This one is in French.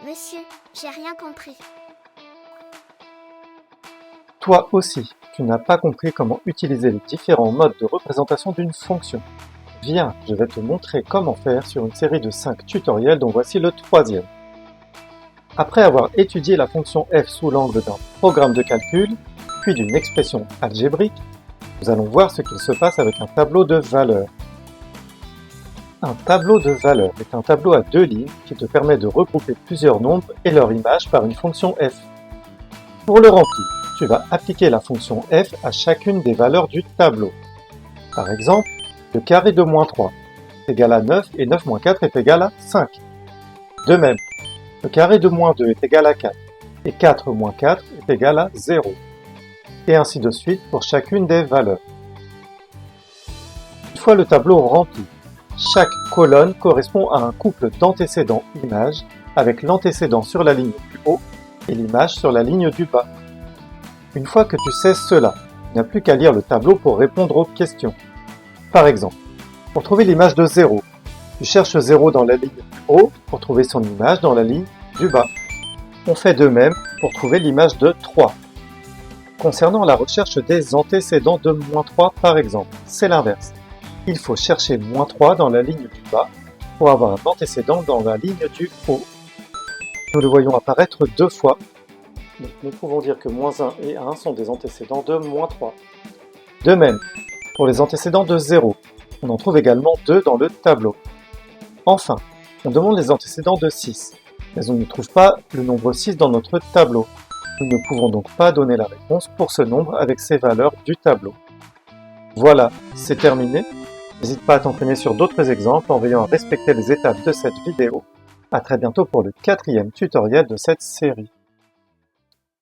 Monsieur, j'ai rien compris. Toi aussi, tu n'as pas compris comment utiliser les différents modes de représentation d'une fonction. Viens, je vais te montrer comment faire sur une série de 5 tutoriels dont voici le troisième. Après avoir étudié la fonction f sous l'angle d'un programme de calcul, puis d'une expression algébrique, nous allons voir ce qu'il se passe avec un tableau de valeurs. Un tableau de valeurs est un tableau à deux lignes qui te permet de regrouper plusieurs nombres et leur image par une fonction f. Pour le remplir, tu vas appliquer la fonction f à chacune des valeurs du tableau. Par exemple, le carré de moins 3 est égal à 9 et 9 moins 4 est égal à 5. De même, le carré de moins 2 est égal à 4 et 4 moins 4 est égal à 0. Et ainsi de suite pour chacune des valeurs. Une fois le tableau rempli, chaque colonne correspond à un couple d'antécédents images avec l'antécédent sur la ligne du haut et l'image sur la ligne du bas. Une fois que tu sais cela, tu n'as plus qu'à lire le tableau pour répondre aux questions. Par exemple, pour trouver l'image de 0, tu cherches 0 dans la ligne du haut pour trouver son image dans la ligne du bas. On fait de même pour trouver l'image de 3. Concernant la recherche des antécédents de moins 3 par exemple, c'est l'inverse. Il faut chercher moins 3 dans la ligne du bas pour avoir un antécédent dans la ligne du haut. Nous le voyons apparaître deux fois. Donc nous pouvons dire que moins 1 et 1 sont des antécédents de moins 3. De même, pour les antécédents de 0, on en trouve également 2 dans le tableau. Enfin, on demande les antécédents de 6, mais on ne trouve pas le nombre 6 dans notre tableau. Nous ne pouvons donc pas donner la réponse pour ce nombre avec ces valeurs du tableau. Voilà, c'est terminé. N'hésite pas à t'entraîner sur d'autres exemples en veillant à respecter les étapes de cette vidéo. À très bientôt pour le 4e tutoriel de cette série.